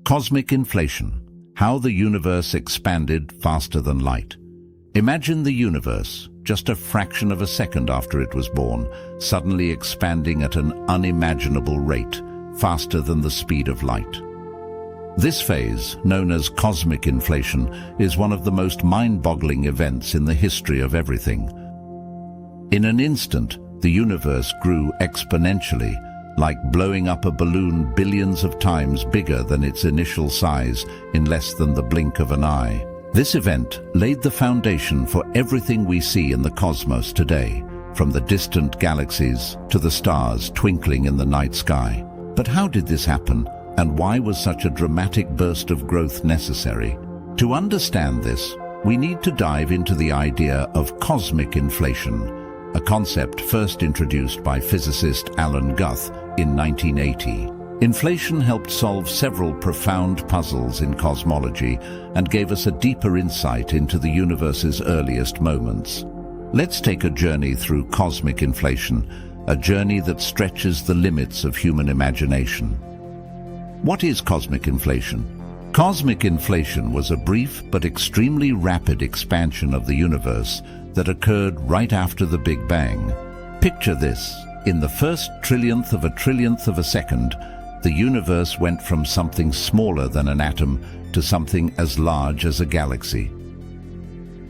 Cosmic inflation. How the universe expanded faster than light. Imagine the universe, just a fraction of a second after it was born, suddenly expanding at an unimaginable rate, faster than the speed of light. This phase, known as cosmic inflation, is one of the most mind-boggling events in the history of everything. In an instant, the universe grew exponentially, like blowing up a balloon billions of times bigger than its initial size in less than the blink of an eye. This event laid the foundation for everything we see in the cosmos today, from the distant galaxies to the stars twinkling in the night sky. But how did this happen, and why was such a dramatic burst of growth necessary? To understand this, we need to dive into the idea of cosmic inflation, a concept first introduced by physicist Alan Guth in 1980. Inflation helped solve several profound puzzles in cosmology and gave us a deeper insight into the universe's earliest moments. Let's take a journey through cosmic inflation, a journey that stretches the limits of human imagination. What is cosmic inflation? Cosmic inflation was a brief but extremely rapid expansion of the universe that occurred right after the Big Bang. Picture this. In the first trillionth of a second, the universe went from something smaller than an atom to something as large as a galaxy.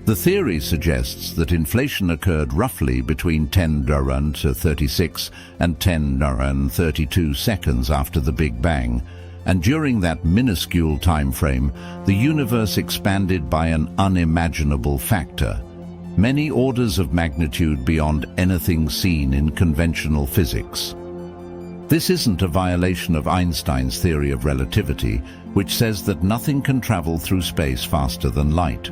The theory suggests that inflation occurred roughly between 10⁻⁻36 and 10⁻32 seconds after the Big Bang, and during that minuscule time frame, the universe expanded by an unimaginable factor, many orders of magnitude beyond anything seen in conventional physics. This isn't a violation of Einstein's theory of relativity, which says that nothing can travel through space faster than light.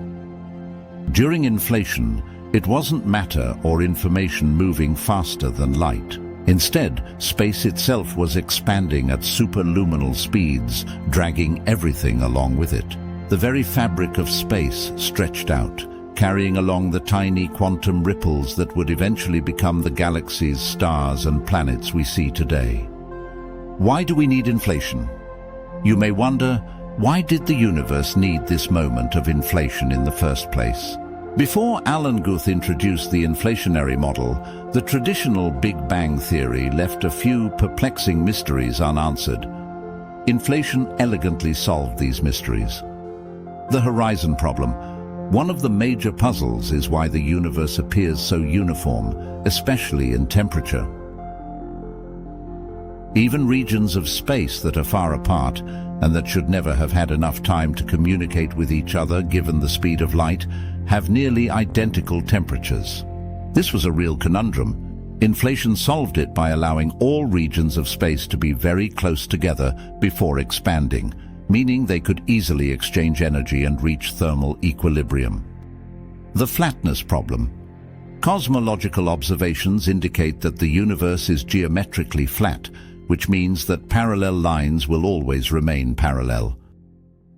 During inflation, it wasn't matter or information moving faster than light. Instead, space itself was expanding at superluminal speeds, dragging everything along with it. The very fabric of space stretched out, carrying along the tiny quantum ripples that would eventually become the galaxies, stars, and planets we see today. Why do we need inflation? You may wonder, why did the universe need this moment of inflation in the first place? Before Alan Guth introduced the inflationary model, the traditional Big Bang theory left a few perplexing mysteries unanswered. Inflation elegantly solved these mysteries. The horizon problem. One of the major puzzles is why the universe appears so uniform, especially in temperature. Even regions of space that are far apart and that should never have had enough time to communicate with each other given the speed of light have nearly identical temperatures. This was a real conundrum. Inflation solved it by allowing all regions of space to be very close together before expanding, meaning they could easily exchange energy and reach thermal equilibrium. The flatness problem. Cosmological observations indicate that the universe is geometrically flat, which means that parallel lines will always remain parallel.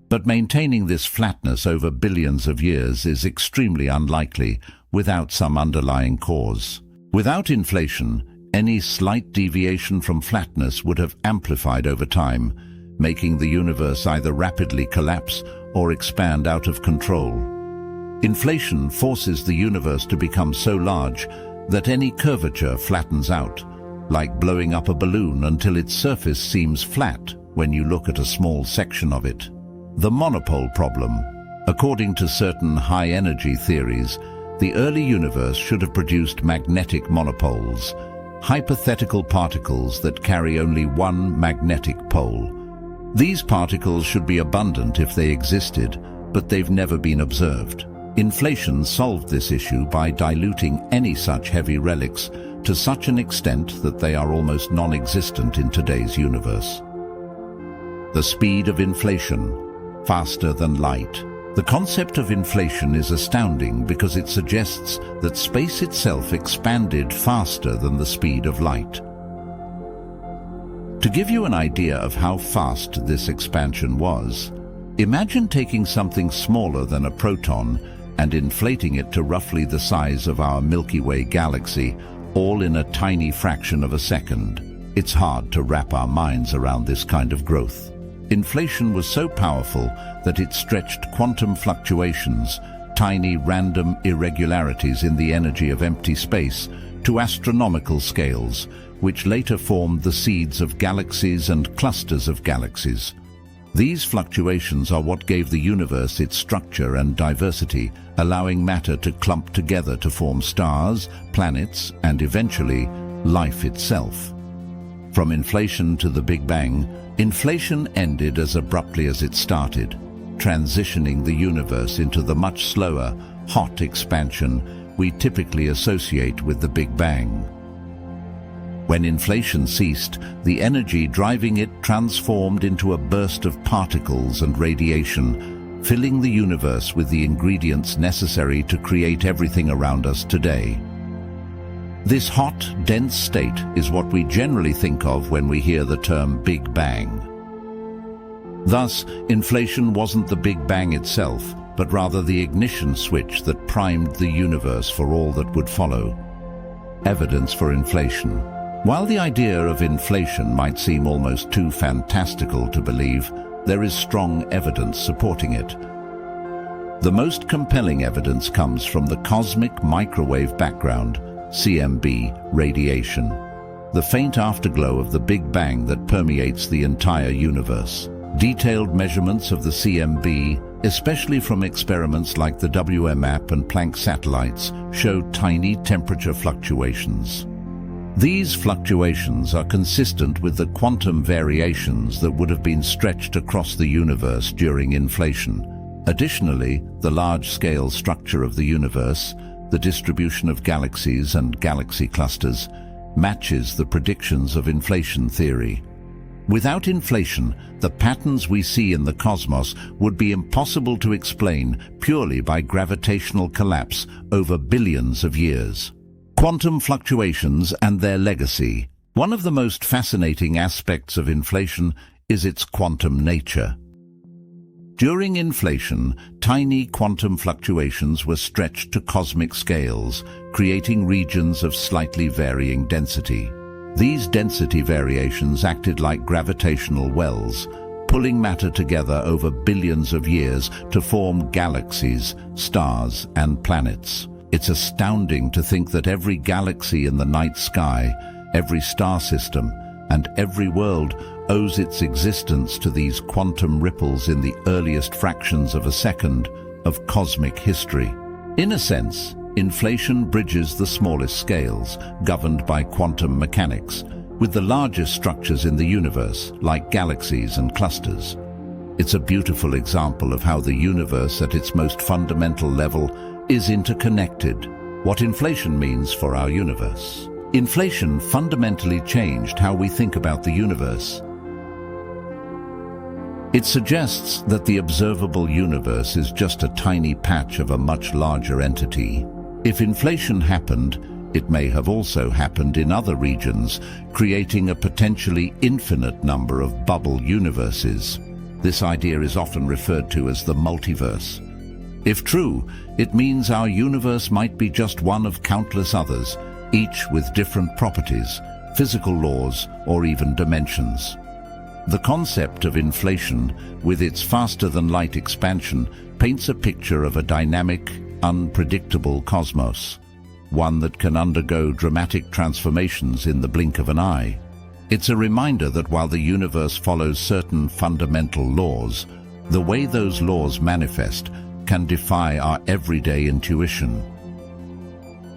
But maintaining this flatness over billions of years is extremely unlikely without some underlying cause. Without inflation, any slight deviation from flatness would have amplified over time, making the universe either rapidly collapse or expand out of control. Inflation forces the universe to become so large that any curvature flattens out, like blowing up a balloon until its surface seems flat when you look at a small section of it. The monopole problem. According to certain high-energy theories, the early universe should have produced magnetic monopoles, hypothetical particles that carry only one magnetic pole. These particles should be abundant if they existed, but they've never been observed. Inflation solved this issue by diluting any such heavy relics to such an extent that they are almost non-existent in today's universe. The speed of inflation, faster than light. The concept of inflation is astounding because it suggests that space itself expanded faster than the speed of light. To give you an idea of how fast this expansion was, imagine taking something smaller than a proton and inflating it to roughly the size of our Milky Way galaxy, all in a tiny fraction of a second. It's hard to wrap our minds around this kind of growth. Inflation was so powerful that it stretched quantum fluctuations, tiny random irregularities in the energy of empty space, to astronomical scales, which later formed the seeds of galaxies and clusters of galaxies. These fluctuations are what gave the universe its structure and diversity, allowing matter to clump together to form stars, planets, and eventually, life itself. From inflation to the Big Bang, inflation ended as abruptly as it started, transitioning the universe into the much slower, hot expansion we typically associate with the Big Bang. When inflation ceased, the energy driving it transformed into a burst of particles and radiation, filling the universe with the ingredients necessary to create everything around us today. This hot, dense state is what we generally think of when we hear the term Big Bang. Thus, inflation wasn't the Big Bang itself, but rather the ignition switch that primed the universe for all that would follow. Evidence for inflation. While the idea of inflation might seem almost too fantastical to believe, there is strong evidence supporting it. The most compelling evidence comes from the cosmic microwave background, CMB, radiation, the faint afterglow of the Big Bang that permeates the entire universe. Detailed measurements of the CMB, especially from experiments like the WMAP and Planck satellites, show tiny temperature fluctuations. These fluctuations are consistent with the quantum variations that would have been stretched across the universe during inflation. Additionally, the large-scale structure of the universe, the distribution of galaxies and galaxy clusters, matches the predictions of inflation theory. Without inflation, the patterns we see in the cosmos would be impossible to explain purely by gravitational collapse over billions of years. Quantum fluctuations and their legacy. One of the most fascinating aspects of inflation is its quantum nature. During inflation, tiny quantum fluctuations were stretched to cosmic scales, creating regions of slightly varying density. These density variations acted like gravitational wells, pulling matter together over billions of years to form galaxies, stars, and planets. It's astounding to think that every galaxy in the night sky, every star system, and every world owes its existence to these quantum ripples in the earliest fractions of a second of cosmic history. In a sense, inflation bridges the smallest scales, governed by quantum mechanics, with the largest structures in the universe, like galaxies and clusters. It's a beautiful example of how the universe at its most fundamental level is interconnected. What inflation means for our universe. Inflation fundamentally changed how we think about the universe. It suggests that the observable universe is just a tiny patch of a much larger entity. If inflation happened, it may have also happened in other regions, creating a potentially infinite number of bubble universes. This idea is often referred to as the multiverse. If true, it means our universe might be just one of countless others, each with different properties, physical laws, or even dimensions. The concept of inflation, with its faster-than-light expansion, paints a picture of a dynamic, unpredictable cosmos, one that can undergo dramatic transformations in the blink of an eye. It's a reminder that while the universe follows certain fundamental laws, the way those laws manifest can defy our everyday intuition.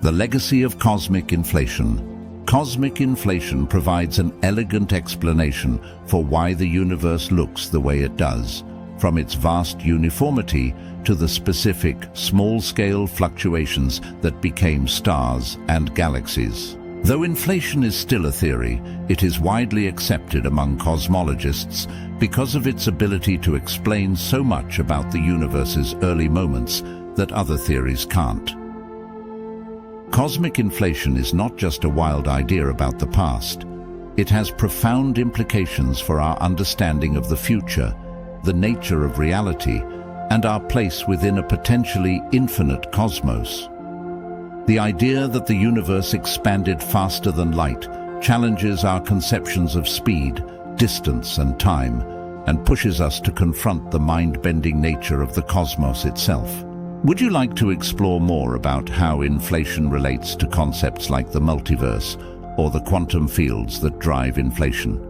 The legacy of cosmic inflation. Cosmic inflation provides an elegant explanation for why the universe looks the way it does, from its vast uniformity to the specific small-scale fluctuations that became stars and galaxies. Though inflation is still a theory, it is widely accepted among cosmologists because of its ability to explain so much about the universe's early moments that other theories can't. Cosmic inflation is not just a wild idea about the past. It has profound implications for our understanding of the future, the nature of reality, and our place within a potentially infinite cosmos. The idea that the universe expanded faster than light challenges our conceptions of speed, distance, and time, and pushes us to confront the mind-bending nature of the cosmos itself. Would you like to explore more about how inflation relates to concepts like the multiverse or the quantum fields that drive inflation?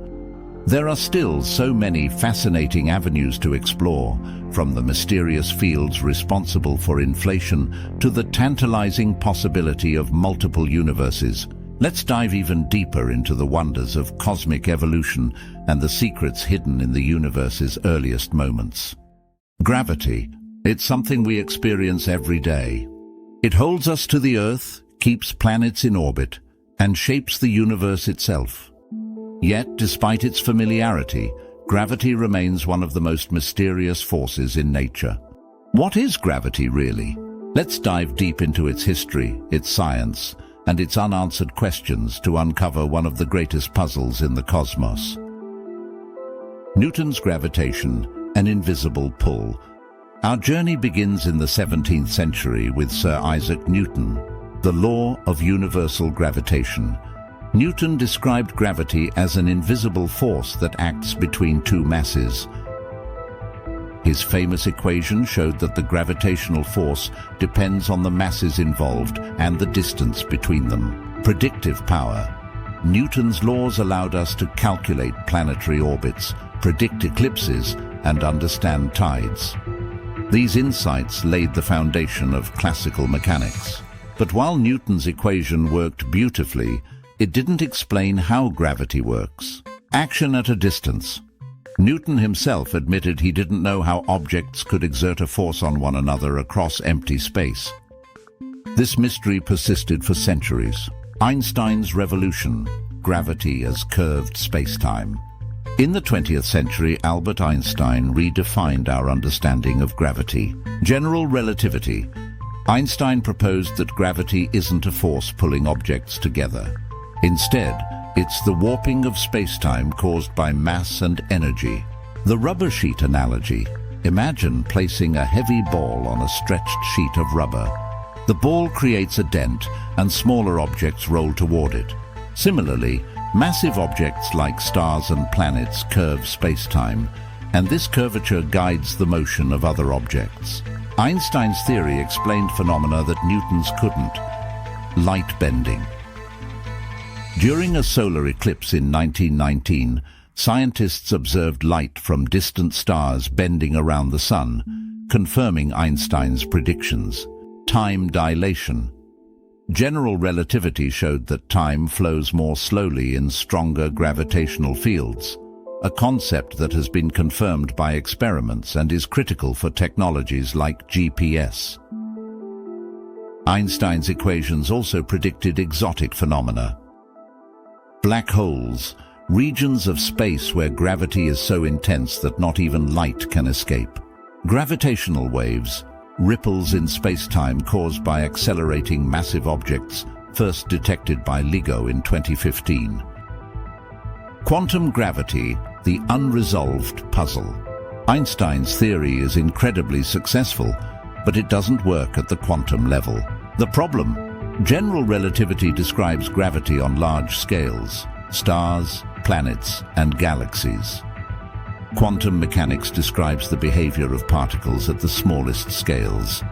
There are still so many fascinating avenues to explore, from the mysterious fields responsible for inflation to the tantalizing possibility of multiple universes. Let's dive even deeper into the wonders of cosmic evolution and the secrets hidden in the universe's earliest moments. Gravity. It's something we experience every day. It holds us to the Earth, keeps planets in orbit, and shapes the universe itself. Yet, despite its familiarity, gravity remains one of the most mysterious forces in nature. What is gravity really? Let's dive deep into its history, its science, and its unanswered questions to uncover one of the greatest puzzles in the cosmos. Newton's gravitation, an invisible pull. Our journey begins in the 17th century with Sir Isaac Newton, the law of universal gravitation. Newton described gravity as an invisible force that acts between two masses. His famous equation showed that the gravitational force depends on the masses involved and the distance between them. Predictive power. Newton's laws allowed us to calculate planetary orbits, predict eclipses, and understand tides. These insights laid the foundation of classical mechanics. But while Newton's equation worked beautifully, it didn't explain how gravity works. Action at a distance. Newton himself admitted he didn't know how objects could exert a force on one another across empty space. This mystery persisted for centuries. Einstein's revolution, gravity as curved space-time. In the 20th century, Albert Einstein redefined our understanding of gravity. General relativity. Einstein proposed that gravity isn't a force pulling objects together. Instead, it's the warping of space-time caused by mass and energy. The rubber sheet analogy. Imagine placing a heavy ball on a stretched sheet of rubber. The ball creates a dent, and smaller objects roll toward it. Similarly, massive objects like stars and planets curve space-time, and this curvature guides the motion of other objects. Einstein's theory explained phenomena that Newton's couldn't. Light bending. During a solar eclipse in 1919, scientists observed light from distant stars bending around the sun, confirming Einstein's predictions. Time dilation. General relativity showed that time flows more slowly in stronger gravitational fields, a concept that has been confirmed by experiments and is critical for technologies like GPS. Einstein's equations also predicted exotic phenomena. Black holes, regions of space where gravity is so intense that not even light can escape. Gravitational waves, ripples in space-time caused by accelerating massive objects, first detected by LIGO in 2015. Quantum gravity, the unresolved puzzle. Einstein's theory is incredibly successful, but it doesn't work at the quantum level. The problem? General relativity describes gravity on large scales, stars, planets, and galaxies. Quantum mechanics describes the behavior of particles at the smallest scales.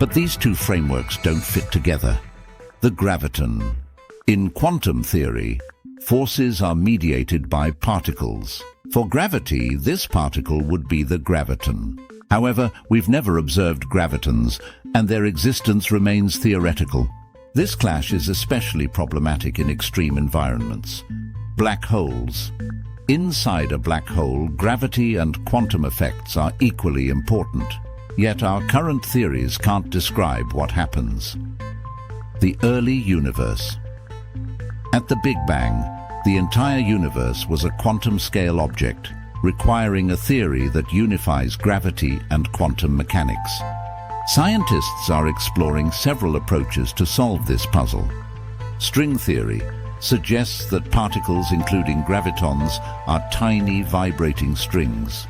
But these two frameworks don't fit together. The graviton. In quantum theory, forces are mediated by particles. For gravity, this particle would be the graviton. However, we've never observed gravitons, and their existence remains theoretical. This clash is especially problematic in extreme environments. Black holes. Inside a black hole, gravity and quantum effects are equally important. Yet our current theories can't describe what happens. The early universe. At the Big Bang, the entire universe was a quantum-scale object, requiring a theory that unifies gravity and quantum mechanics. Scientists are exploring several approaches to solve this puzzle. String theory suggests that particles, including gravitons, are tiny vibrating strings.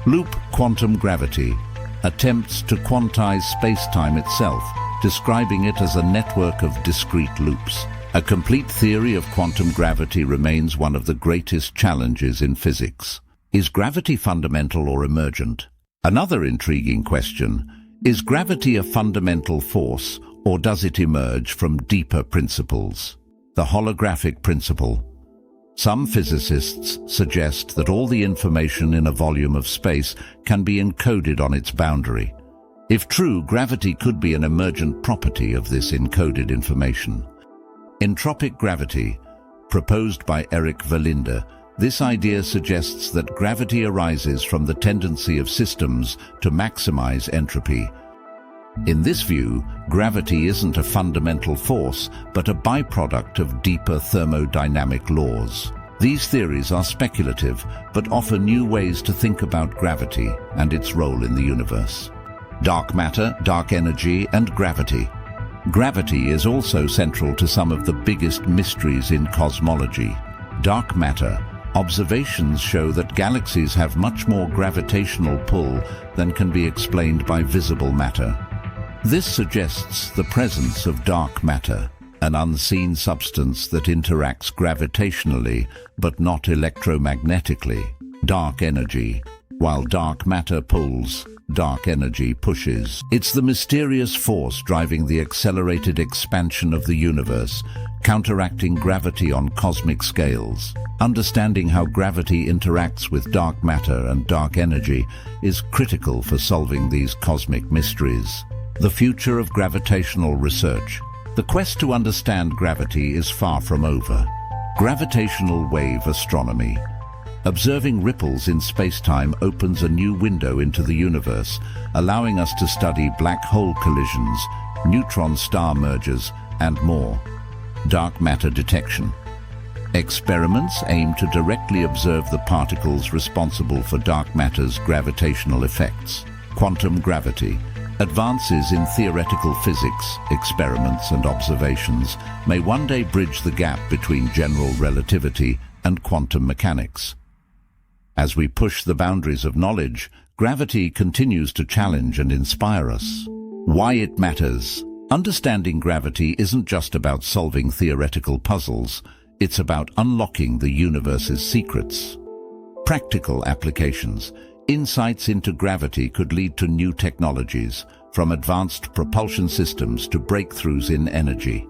Loop quantum gravity attempts to quantize space-time itself, describing it as a network of discrete loops. A complete theory of quantum gravity remains one of the greatest challenges in physics. Is gravity fundamental or emergent? Another intriguing question: is gravity a fundamental force, or does it emerge from deeper principles? The holographic principle. Some physicists suggest that all the information in a volume of space can be encoded on its boundary. If true, gravity could be an emergent property of this encoded information. Entropic gravity, proposed by Eric Verlinde, this idea suggests that gravity arises from the tendency of systems to maximize entropy. In this view, gravity isn't a fundamental force, but a byproduct of deeper thermodynamic laws. These theories are speculative, but offer new ways to think about gravity and its role in the universe. Dark matter, dark energy, and gravity. Gravity is also central to some of the biggest mysteries in cosmology. Dark matter. Observations show that galaxies have much more gravitational pull than can be explained by visible matter. This suggests the presence of dark matter, an unseen substance that interacts gravitationally but not electromagnetically. Dark energy. While dark matter pulls, dark energy pushes. It's the mysterious force driving the accelerated expansion of the universe, counteracting gravity on cosmic scales. Understanding how gravity interacts with dark matter and dark energy is critical for solving these cosmic mysteries. The future of gravitational research. The quest to understand gravity is far from over. Gravitational wave astronomy. Observing ripples in space-time opens a new window into the universe, allowing us to study black hole collisions, neutron star mergers, and more. Dark matter detection. Experiments aim to directly observe the particles responsible for dark matter's gravitational effects. Quantum gravity. Advances in theoretical physics, experiments and observations may one day bridge the gap between general relativity and quantum mechanics. As we push the boundaries of knowledge, gravity continues to challenge and inspire us. Why it matters. Understanding gravity isn't just about solving theoretical puzzles, it's about unlocking the universe's secrets. Practical applications. Insights into gravity could lead to new technologies, from advanced propulsion systems to breakthroughs in energy.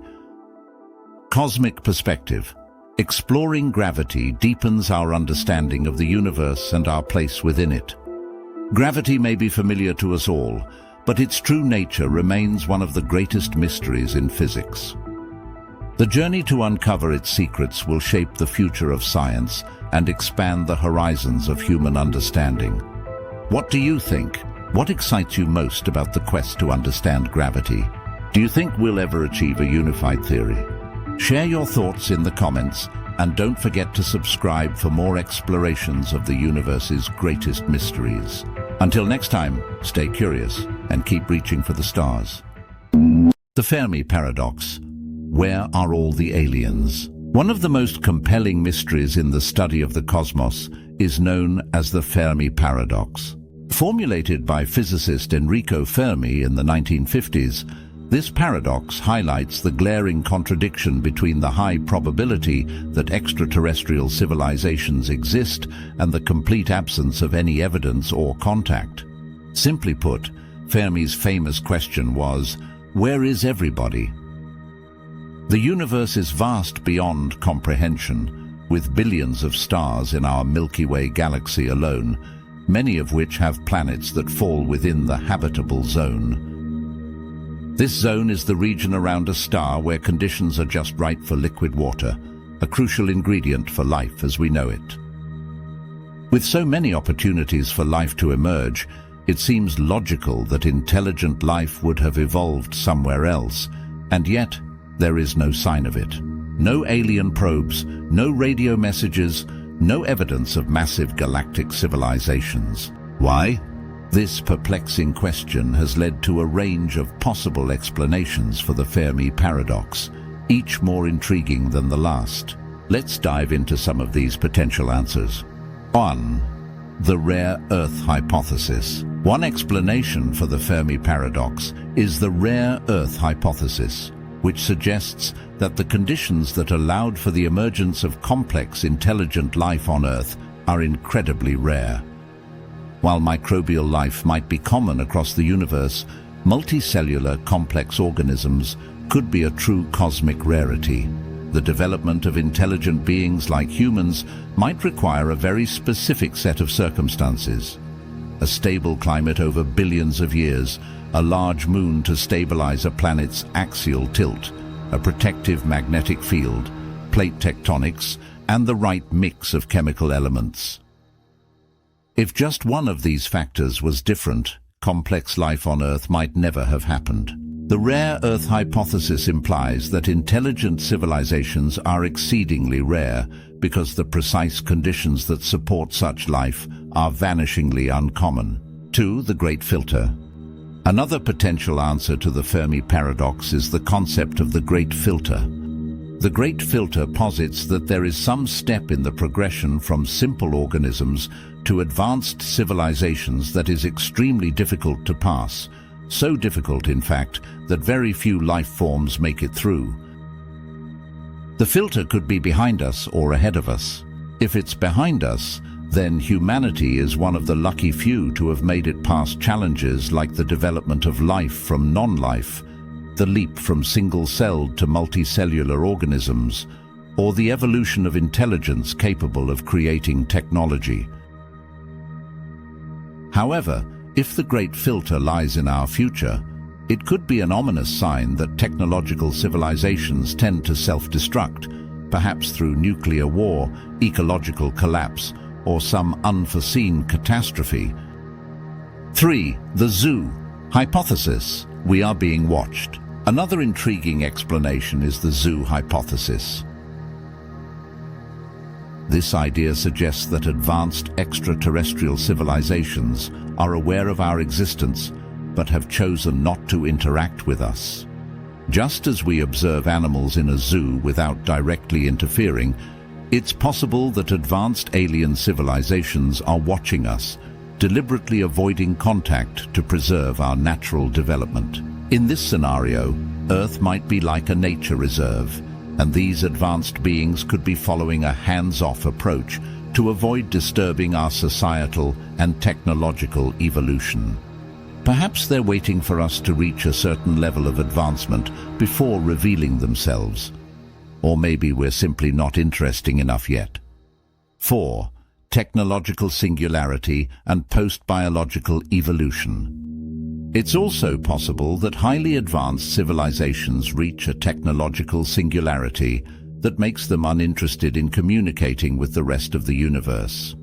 Cosmic perspective. Exploring gravity deepens our understanding of the universe and our place within it. Gravity may be familiar to us all, but its true nature remains one of the greatest mysteries in physics. The journey to uncover its secrets will shape the future of science and expand the horizons of human understanding. What do you think? What excites you most about the quest to understand gravity? Do you think we'll ever achieve a unified theory? Share your thoughts in the comments, and don't forget to subscribe for more explorations of the universe's greatest mysteries. Until next time, stay curious and keep reaching for the stars. The Fermi Paradox. Where are all the aliens? One of the most compelling mysteries in the study of the cosmos is known as the Fermi Paradox. Formulated by physicist Enrico Fermi in the 1950s, this paradox highlights the glaring contradiction between the high probability that extraterrestrial civilizations exist and the complete absence of any evidence or contact. Simply put, Fermi's famous question was, where is everybody? The universe is vast beyond comprehension, with billions of stars in our Milky Way galaxy alone, many of which have planets that fall within the habitable zone. This zone is the region around a star where conditions are just right for liquid water, a crucial ingredient for life as we know it. With so many opportunities for life to emerge, it seems logical that intelligent life would have evolved somewhere else, and yet there is no sign of it. No alien probes, no radio messages, no evidence of massive galactic civilizations. Why? This perplexing question has led to a range of possible explanations for the Fermi Paradox, each more intriguing than the last. Let's dive into some of these potential answers. 1. The rare Earth hypothesis. One explanation for the Fermi Paradox is the rare Earth hypothesis, which suggests that the conditions that allowed for the emergence of complex, intelligent life on Earth are incredibly rare. While microbial life might be common across the universe, multicellular complex organisms could be a true cosmic rarity. The development of intelligent beings like humans might require a very specific set of circumstances. A stable climate over billions of years, a large moon to stabilize a planet's axial tilt, a protective magnetic field, plate tectonics, and the right mix of chemical elements. If just one of these factors was different, complex life on Earth might never have happened. The rare Earth hypothesis implies that intelligent civilizations are exceedingly rare because the precise conditions that support such life are vanishingly uncommon. 2. The Great Filter. Another potential answer to the Fermi paradox is the concept of the Great Filter. The Great Filter posits that there is some step in the progression from simple organisms to advanced civilizations that is extremely difficult to pass, so difficult, in fact, that very few life forms make it through. The filter could be behind us or ahead of us. If it's behind us, then humanity is one of the lucky few to have made it past challenges like the development of life from non-life, the leap from single-celled to multicellular organisms, or the evolution of intelligence capable of creating technology. However, if the Great Filter lies in our future, it could be an ominous sign that technological civilizations tend to self-destruct, perhaps through nuclear war, ecological collapse, or some unforeseen catastrophe. 3. The Zoo hypothesis. We are being watched. Another intriguing explanation is the zoo hypothesis. This idea suggests that advanced extraterrestrial civilizations are aware of our existence but have chosen not to interact with us. Just as we observe animals in a zoo without directly interfering, it's possible that advanced alien civilizations are watching us, deliberately avoiding contact to preserve our natural development. In this scenario, Earth might be like a nature reserve, and these advanced beings could be following a hands-off approach to avoid disturbing our societal and technological evolution. Perhaps they're waiting for us to reach a certain level of advancement before revealing themselves. Or maybe we're simply not interesting enough yet. 4. Technological singularity and post-biological evolution. It's also possible that highly advanced civilizations reach a technological singularity that makes them uninterested in communicating with the rest of the universe.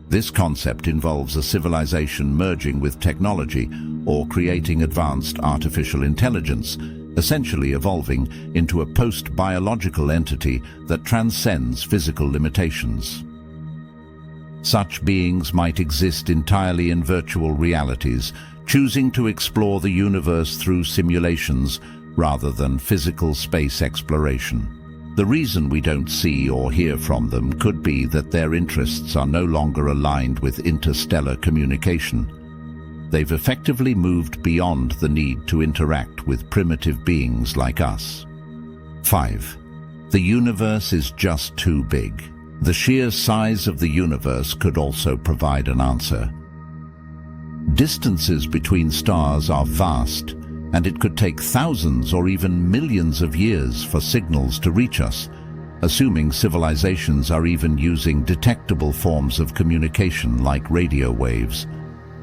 This concept involves a civilization merging with technology or creating advanced artificial intelligence, essentially evolving into a post-biological entity that transcends physical limitations. Such beings might exist entirely in virtual realities, choosing to explore the universe through simulations rather than physical space exploration. The reason we don't see or hear from them could be that their interests are no longer aligned with interstellar communication. They've effectively moved beyond the need to interact with primitive beings like us. 5. The universe is just too big. The sheer size of the universe could also provide an answer. Distances between stars are vast, and it could take thousands or even millions of years for signals to reach us, assuming civilizations are even using detectable forms of communication like radio waves.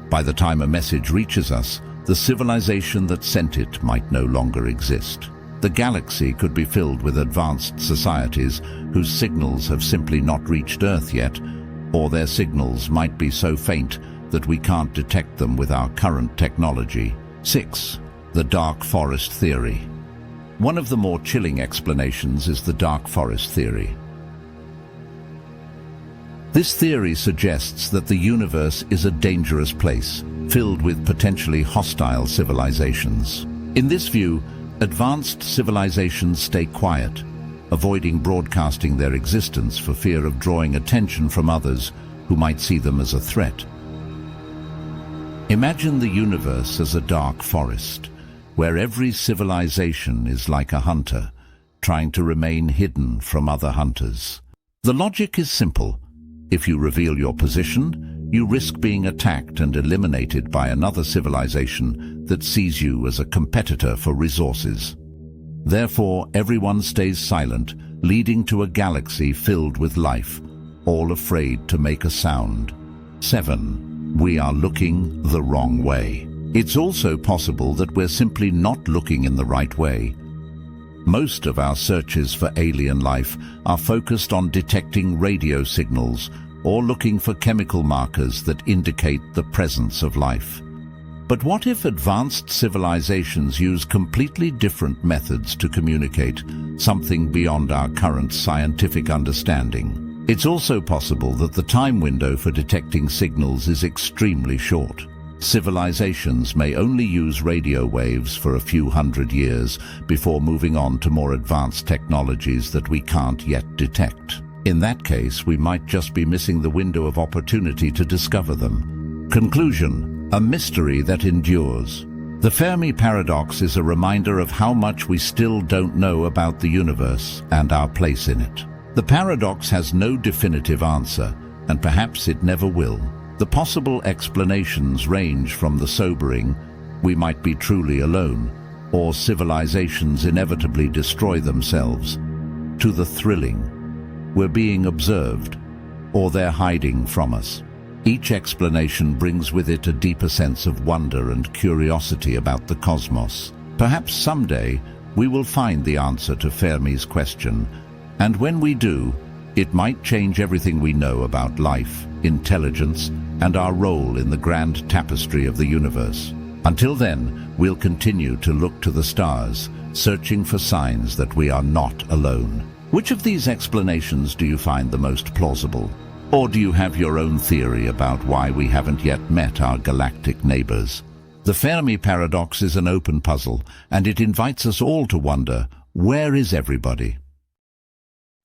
By the time a message reaches us, the civilization that sent it might no longer exist. The galaxy could be filled with advanced societies whose signals have simply not reached Earth yet, or their signals might be so faint that we can't detect them with our current technology. 6. The dark forest theory. One of the more chilling explanations is the dark forest theory. This theory suggests that the universe is a dangerous place, filled with potentially hostile civilizations. In this view, advanced civilizations stay quiet, avoiding broadcasting their existence for fear of drawing attention from others who might see them as a threat. Imagine the universe as a dark forest, where every civilization is like a hunter, trying to remain hidden from other hunters. The logic is simple. If you reveal your position, you risk being attacked and eliminated by another civilization that sees you as a competitor for resources. Therefore, everyone stays silent, leading to a galaxy filled with life, all afraid to make a sound. 7. We are looking the wrong way. It's also possible that we're simply not looking in the right way. Most of our searches for alien life are focused on detecting radio signals or looking for chemical markers that indicate the presence of life. But what if advanced civilizations use completely different methods to communicate, something beyond our current scientific understanding? It's also possible that the time window for detecting signals is extremely short. Civilizations may only use radio waves for a few hundred years before moving on to more advanced technologies that we can't yet detect. In that case, we might just be missing the window of opportunity to discover them. Conclusion: a mystery that endures. The Fermi paradox is a reminder of how much we still don't know about the universe and our place in it. The paradox has no definitive answer, and perhaps it never will. The possible explanations range from the sobering, we might be truly alone, or civilizations inevitably destroy themselves, to the thrilling, we're being observed, or they're hiding from us. Each explanation brings with it a deeper sense of wonder and curiosity about the cosmos. Perhaps someday we will find the answer to Fermi's question, and when we do, it might change everything we know about life, intelligence, and our role in the grand tapestry of the universe. Until then, we'll continue to look to the stars, searching for signs that we are not alone. Which of these explanations do you find the most plausible? Or do you have your own theory about why we haven't yet met our galactic neighbors? The Fermi paradox is an open puzzle, and it invites us all to wonder, where is everybody?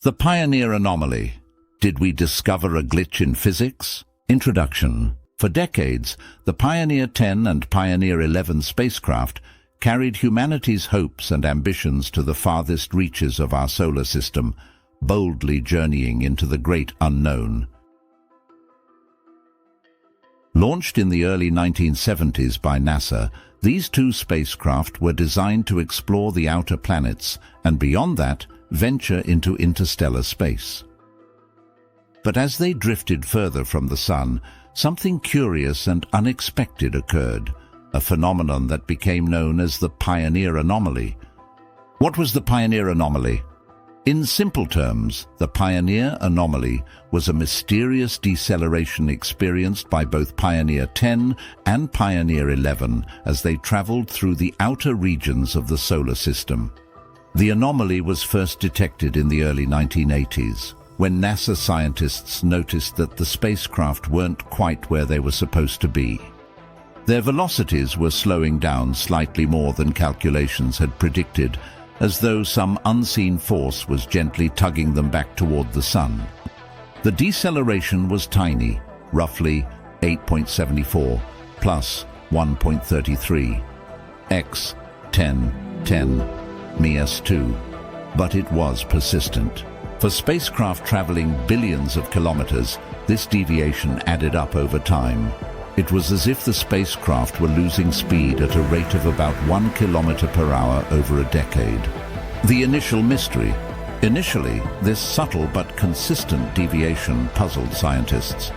The Pioneer Anomaly. Did we discover a glitch in physics? Introduction. For decades, the Pioneer 10 and Pioneer 11 spacecraft carried humanity's hopes and ambitions to the farthest reaches of our solar system, boldly journeying into the great unknown. Launched in the early 1970s by NASA, these two spacecraft were designed to explore the outer planets and, beyond that, venture into interstellar space. But as they drifted further from the Sun, something curious and unexpected occurred, a phenomenon that became known as the Pioneer Anomaly. What was the Pioneer Anomaly? In simple terms, the Pioneer Anomaly was a mysterious deceleration experienced by both Pioneer 10 and Pioneer 11 as they traveled through the outer regions of the solar system. The anomaly was first detected in the early 1980s, when NASA scientists noticed that the spacecraft weren't quite where they were supposed to be. Their velocities were slowing down slightly more than calculations had predicted, as though some unseen force was gently tugging them back toward the Sun. The deceleration was tiny, roughly 8.74 plus 1.33 x 10 ms2, but it was persistent. For spacecraft traveling billions of kilometers, this deviation added up over time. It was as if the spacecraft were losing speed at a rate of about 1 kilometer per hour over a decade. The initial mystery. Initially, this subtle but consistent deviation puzzled scientists.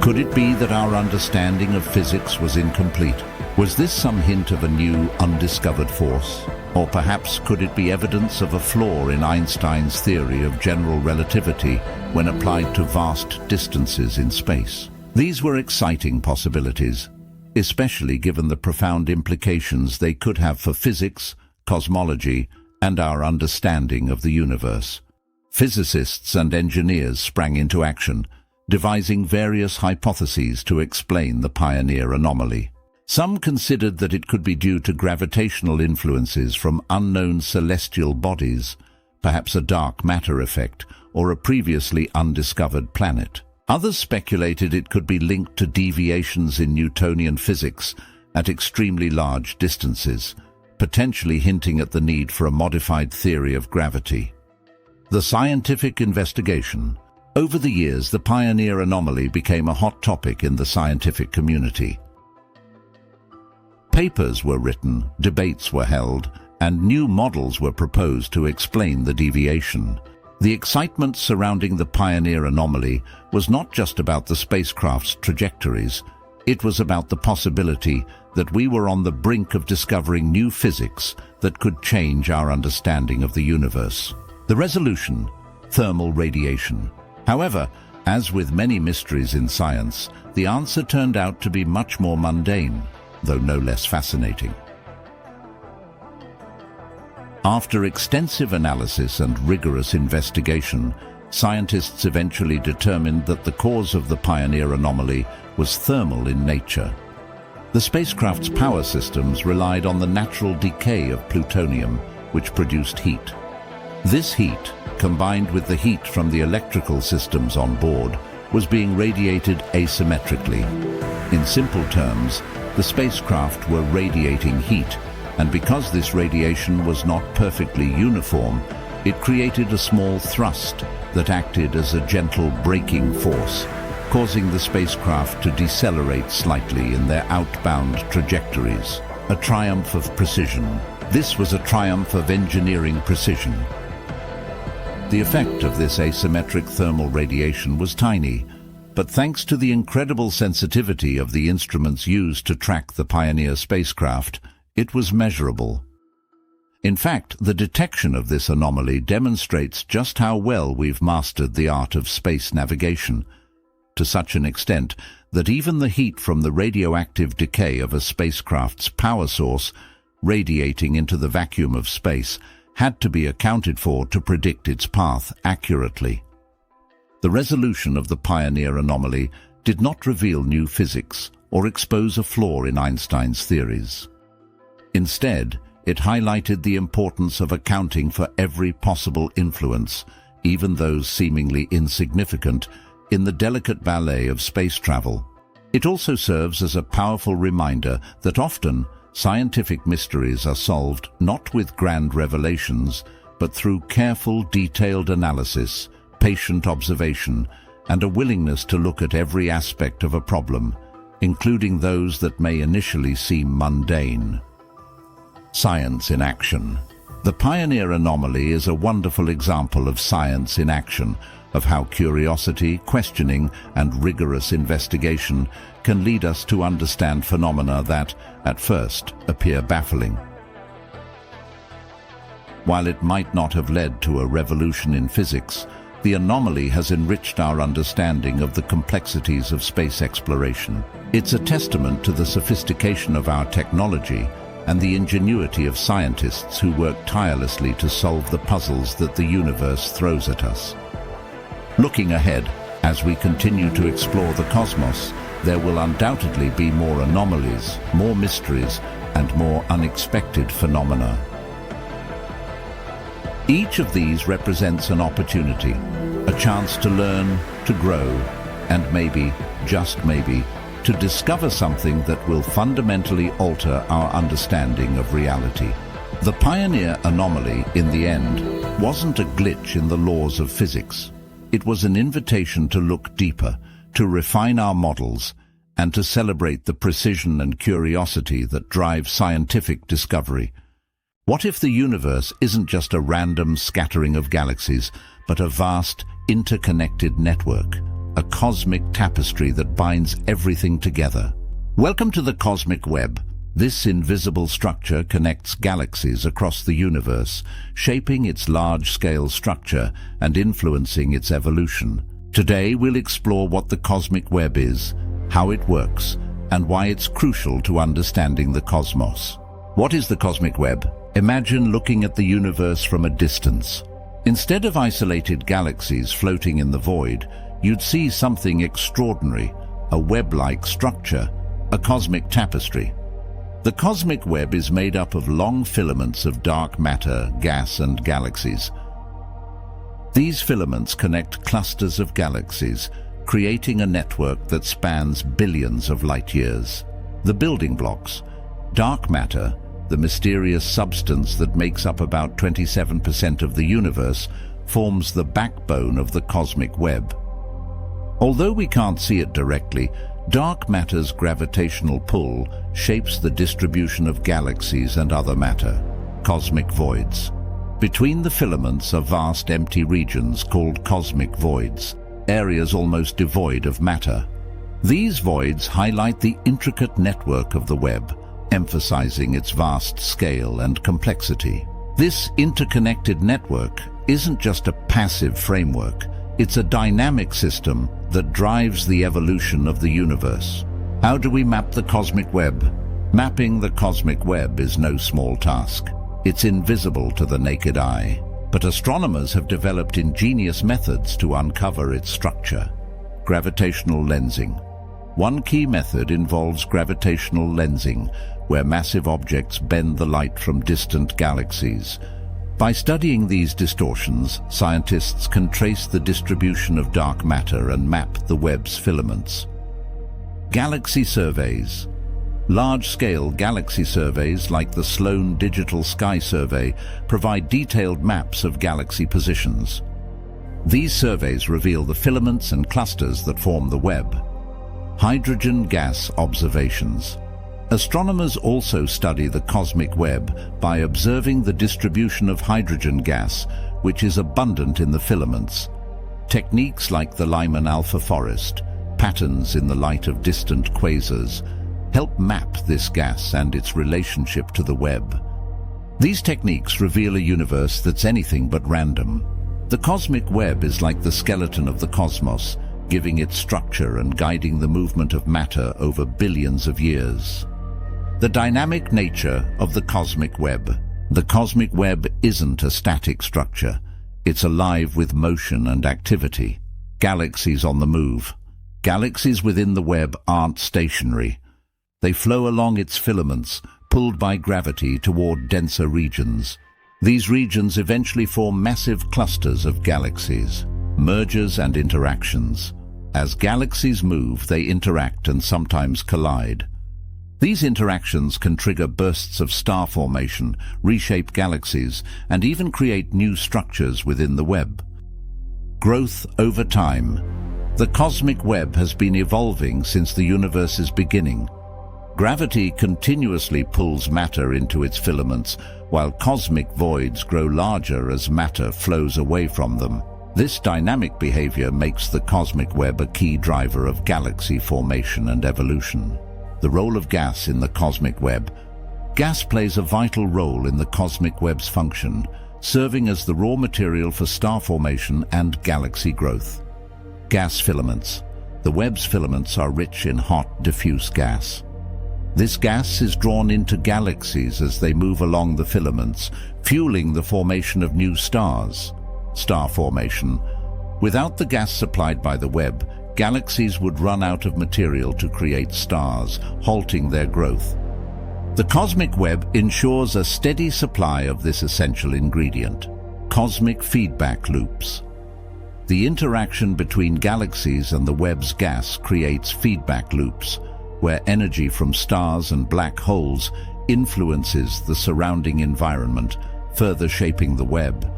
Could it be that our understanding of physics was incomplete? Was this some hint of a new, undiscovered force? Or perhaps could it be evidence of a flaw in Einstein's theory of general relativity when applied to vast distances in space? These were exciting possibilities, especially given the profound implications they could have for physics, cosmology, and our understanding of the universe. Physicists and engineers sprang into action, devising various hypotheses to explain the Pioneer Anomaly. Some considered that it could be due to gravitational influences from unknown celestial bodies, perhaps a dark matter effect or a previously undiscovered planet. Others speculated it could be linked to deviations in Newtonian physics at extremely large distances, potentially hinting at the need for a modified theory of gravity. The scientific investigation. Over the years, the Pioneer anomaly became a hot topic in the scientific community. Papers were written, debates were held, and new models were proposed to explain the deviation. The excitement surrounding the Pioneer anomaly was not just about the spacecraft's trajectories. It was about the possibility that we were on the brink of discovering new physics that could change our understanding of the universe. The resolution: thermal radiation. However, as with many mysteries in science, the answer turned out to be much more mundane, though no less fascinating. After extensive analysis and rigorous investigation, scientists eventually determined that the cause of the Pioneer anomaly was thermal in nature. The spacecraft's power systems relied on the natural decay of plutonium, which produced heat. This heat, combined with the heat from the electrical systems on board, was being radiated asymmetrically. In simple terms, the spacecraft were radiating heat, and because this radiation was not perfectly uniform, it created a small thrust that acted as a gentle braking force, causing the spacecraft to decelerate slightly in their outbound trajectories. A triumph of precision. This was a triumph of engineering precision. The effect of this asymmetric thermal radiation was tiny, but thanks to the incredible sensitivity of the instruments used to track the Pioneer spacecraft, it was measurable. In fact, the detection of this anomaly demonstrates just how well we've mastered the art of space navigation, to such an extent that even the heat from the radioactive decay of a spacecraft's power source radiating into the vacuum of space had to be accounted for to predict its path accurately. The resolution of the Pioneer anomaly did not reveal new physics or expose a flaw in Einstein's theories. Instead, it highlighted the importance of accounting for every possible influence, even those seemingly insignificant, in the delicate ballet of space travel. It also serves as a powerful reminder that often scientific mysteries are solved not with grand revelations, but through careful, detailed analysis, patient observation, and a willingness to look at every aspect of a problem, including those that may initially seem mundane. Science in action. The Pioneer anomaly is a wonderful example of science in action, of how curiosity, questioning, and rigorous investigation can lead us to understand phenomena that, at first, appear baffling. While it might not have led to a revolution in physics, the anomaly has enriched our understanding of the complexities of space exploration. It's a testament to the sophistication of our technology and the ingenuity of scientists who work tirelessly to solve the puzzles that the universe throws at us. Looking ahead, as we continue to explore the cosmos, there will undoubtedly be more anomalies, more mysteries, and more unexpected phenomena. Each of these represents an opportunity, a chance to learn, to grow, and maybe, just maybe, to discover something that will fundamentally alter our understanding of reality. The Pioneer anomaly, in the end, wasn't a glitch in the laws of physics. It was an invitation to look deeper, to refine our models, and to celebrate the precision and curiosity that drive scientific discovery. What if the universe isn't just a random scattering of galaxies, but a vast, interconnected network? A cosmic tapestry that binds everything together. Welcome to the cosmic web. This invisible structure connects galaxies across the universe, shaping its large-scale structure and influencing its evolution. Today we'll explore what the cosmic web is, how it works, and why it's crucial to understanding the cosmos. What is the cosmic web? Imagine looking at the universe from a distance. Instead of isolated galaxies floating in the void, you'd see something extraordinary, a web-like structure, a cosmic tapestry. The cosmic web is made up of long filaments of dark matter, gas, and galaxies. These filaments connect clusters of galaxies, creating a network that spans billions of light years. The building blocks: dark matter, the mysterious substance that makes up about 27% of the universe, forms the backbone of the cosmic web. Although we can't see it directly, dark matter's gravitational pull shapes the distribution of galaxies and other matter, cosmic voids. Between the filaments are vast empty regions called cosmic voids, areas almost devoid of matter. These voids highlight the intricate network of the web, emphasizing its vast scale and complexity. This interconnected network isn't just a passive framework, it's a dynamic system that drives the evolution of the universe. How do we map the cosmic web? Mapping the cosmic web is no small task. It's invisible to the naked eye, but astronomers have developed ingenious methods to uncover its structure. Gravitational lensing. One key method involves gravitational lensing, where massive objects bend the light from distant galaxies. By studying these distortions, scientists can trace the distribution of dark matter and map the web's filaments. Galaxy surveys. Large-scale galaxy surveys like the Sloan Digital Sky Survey provide detailed maps of galaxy positions. These surveys reveal the filaments and clusters that form the web. Hydrogen gas observations. Astronomers also study the cosmic web by observing the distribution of hydrogen gas, which is abundant in the filaments. Techniques like the Lyman alpha forest, patterns in the light of distant quasars, help map this gas and its relationship to the web. These techniques reveal a universe that's anything but random. The cosmic web is like the skeleton of the cosmos, giving it structure and guiding the movement of matter over billions of years. The dynamic nature of the cosmic web. The cosmic web isn't a static structure. It's alive with motion and activity. Galaxies on the move. Galaxies within the web aren't stationary. They flow along its filaments, pulled by gravity toward denser regions. These regions eventually form massive clusters of galaxies. Mergers and interactions. As galaxies move, they interact and sometimes collide. These interactions can trigger bursts of star formation, reshape galaxies, and even create new structures within the web. Growth over time. The cosmic web has been evolving since the universe's beginning. Gravity continuously pulls matter into its filaments, while cosmic voids grow larger as matter flows away from them. This dynamic behavior makes the cosmic web a key driver of galaxy formation and evolution. The role of gas in the cosmic web. Gas plays a vital role in the cosmic web's function, serving as the raw material for star formation and galaxy growth. Gas filaments. The web's filaments are rich in hot, diffuse gas. This gas is drawn into galaxies as they move along the filaments, fueling the formation of new stars. Star formation. Without the gas supplied by the web, galaxies would run out of material to create stars, halting their growth. The cosmic web ensures a steady supply of this essential ingredient. Cosmic feedback loops. The interaction between galaxies and the web's gas creates feedback loops, where energy from stars and black holes influences the surrounding environment, further shaping the web.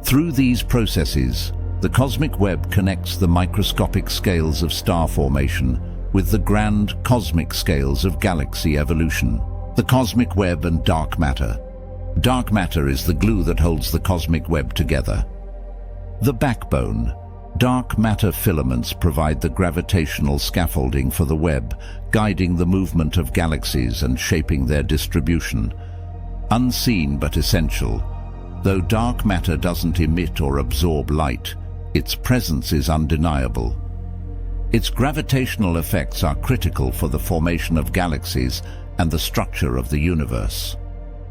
Through these processes, the cosmic web connects the microscopic scales of star formation with the grand cosmic scales of galaxy evolution. The cosmic web and dark matter. Dark matter is the glue that holds the cosmic web together. The backbone. Dark matter filaments provide the gravitational scaffolding for the web, guiding the movement of galaxies and shaping their distribution. Unseen but essential. Though dark matter doesn't emit or absorb light, its presence is undeniable. Its gravitational effects are critical for the formation of galaxies and the structure of the universe.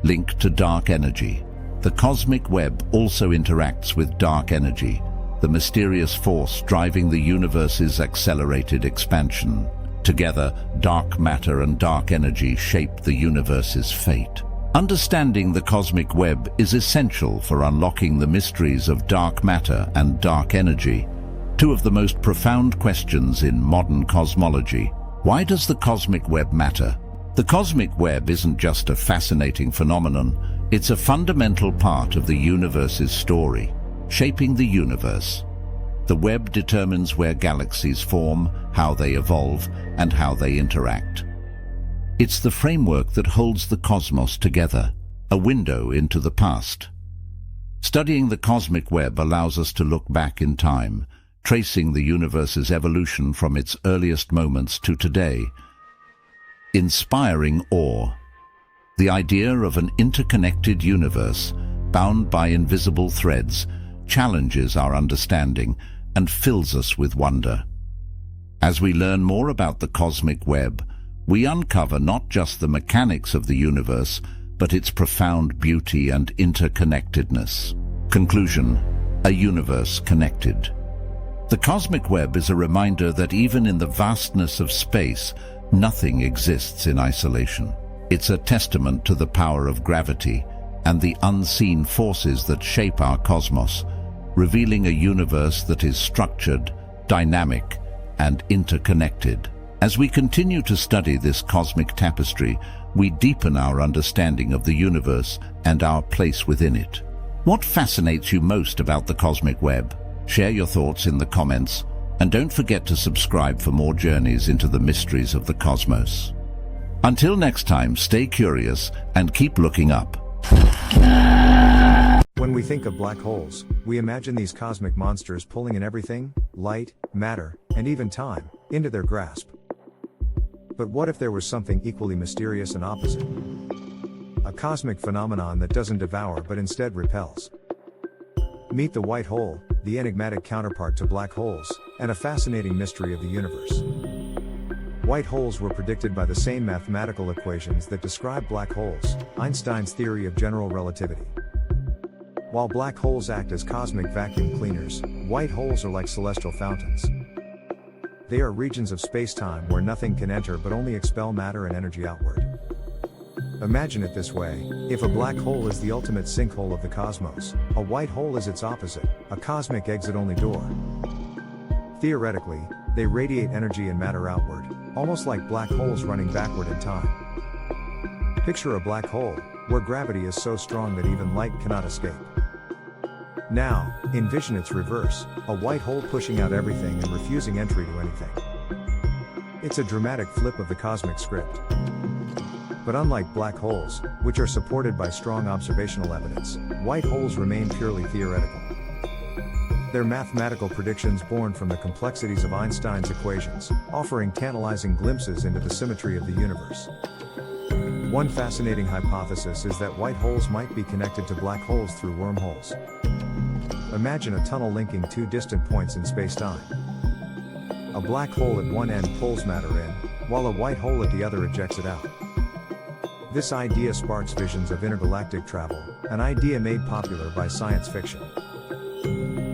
Link to dark energy. The cosmic web also interacts with dark energy, the mysterious force driving the universe's accelerated expansion. Together, dark matter and dark energy shape the universe's fate. Understanding the cosmic web is essential for unlocking the mysteries of dark matter and dark energy, two of the most profound questions in modern cosmology. Why does the cosmic web matter? The cosmic web isn't just a fascinating phenomenon, It's a fundamental part of the universe's story, shaping the universe. The web determines where galaxies form, how they evolve, and how they interact. It's the framework that holds the cosmos together, a window into the past. Studying the cosmic web allows us to look back in time, tracing the universe's evolution from its earliest moments to today. Inspiring awe. The idea of an interconnected universe, bound by invisible threads, challenges our understanding and fills us with wonder. As we learn more about the cosmic web, we uncover not just the mechanics of the universe, but its profound beauty and interconnectedness. Conclusion: a universe connected. The cosmic web is a reminder that even in the vastness of space, nothing exists in isolation. It's a testament to the power of gravity and the unseen forces that shape our cosmos, revealing a universe that is structured, dynamic, and interconnected. As we continue to study this cosmic tapestry, we deepen our understanding of the universe and our place within it. What fascinates you most about the cosmic web? Share your thoughts in the comments, and don't forget to subscribe for more journeys into the mysteries of the cosmos. Until next time, stay curious and keep looking up. When we think of black holes, we imagine these cosmic monsters pulling in everything, light, matter, and even time, into their grasp. But what if there was something equally mysterious and opposite? A cosmic phenomenon that doesn't devour but instead repels. Meet the white hole, the enigmatic counterpart to black holes, and a fascinating mystery of the universe. White holes were predicted by the same mathematical equations that describe black holes, Einstein's theory of general relativity. While black holes act as cosmic vacuum cleaners, white holes are like celestial fountains. They are regions of space-time where nothing can enter but only expel matter and energy outward. Imagine it this way: if a black hole is the ultimate sinkhole of the cosmos, a white hole is its opposite, a cosmic exit-only door. Theoretically, they radiate energy and matter outward, almost like black holes running backward in time. Picture a black hole, where gravity is so strong that even light cannot escape. Now, envision its reverse, a white hole pushing out everything and refusing entry to anything. It's a dramatic flip of the cosmic script. But unlike black holes, which are supported by strong observational evidence, white holes remain purely theoretical. They're mathematical predictions born from the complexities of Einstein's equations, offering tantalizing glimpses into the symmetry of the universe. One fascinating hypothesis is that white holes might be connected to black holes through wormholes. Imagine a tunnel linking two distant points in space-time. A black hole at one end pulls matter in, while a white hole at the other ejects it out. This idea sparks visions of intergalactic travel, an idea made popular by science fiction.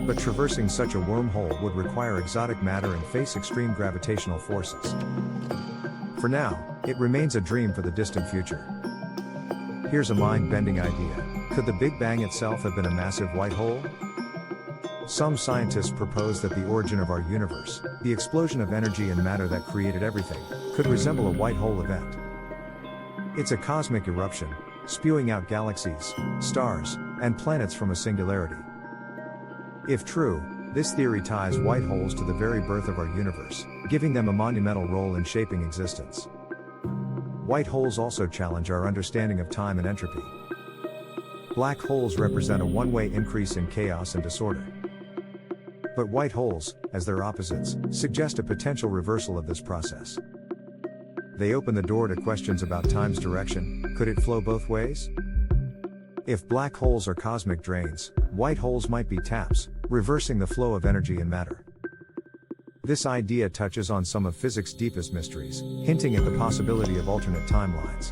But traversing such a wormhole would require exotic matter and face extreme gravitational forces. For now, it remains a dream for the distant future. Here's a mind-bending idea. Could the Big Bang itself have been a massive white hole? Some scientists propose that the origin of our universe, the explosion of energy and matter that created everything, could resemble a white hole event. It's a cosmic eruption, spewing out galaxies, stars, and planets from a singularity. If true, this theory ties white holes to the very birth of our universe, giving them a monumental role in shaping existence. White holes also challenge our understanding of time and entropy. Black holes represent a one-way increase in chaos and disorder. But white holes, as their opposites, suggest a potential reversal of this process. They open the door to questions about time's direction. Could it flow both ways? If black holes are cosmic drains, white holes might be taps, reversing the flow of energy and matter. This idea touches on some of physics' deepest mysteries, hinting at the possibility of alternate timelines.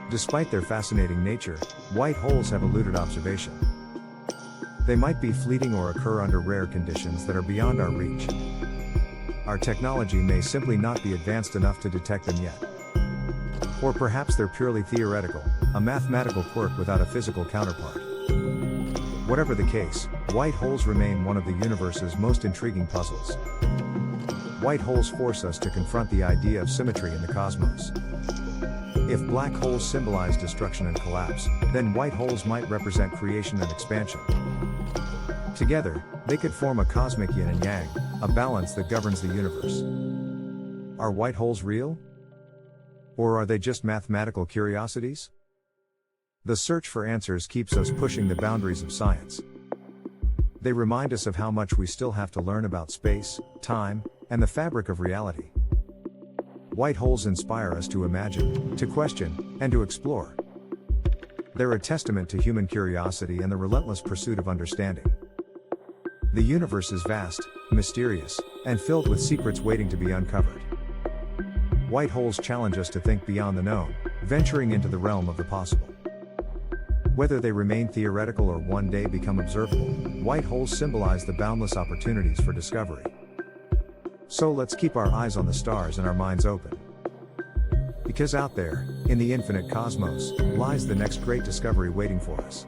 Despite their fascinating nature, white holes have eluded observation. They might be fleeting or occur under rare conditions that are beyond our reach. Our technology may simply not be advanced enough to detect them yet. Or perhaps they're purely theoretical, a mathematical quirk without a physical counterpart. Whatever the case, white holes remain one of the universe's most intriguing puzzles. White holes force us to confront the idea of symmetry in the cosmos. If black holes symbolize destruction and collapse, then white holes might represent creation and expansion. Together, they could form a cosmic yin and yang, a balance that governs the universe. Are white holes real? Or are they just mathematical curiosities? The search for answers keeps us pushing the boundaries of science. They remind us of how much we still have to learn about space, time, and the fabric of reality. White holes inspire us to imagine, to question, and to explore. They're a testament to human curiosity and the relentless pursuit of understanding. The universe is vast, mysterious, and filled with secrets waiting to be uncovered. White holes challenge us to think beyond the known, venturing into the realm of the possible. Whether they remain theoretical or one day become observable, white holes symbolize the boundless opportunities for discovery. So let's keep our eyes on the stars and our minds open. Because out there, in the infinite cosmos, lies the next great discovery waiting for us.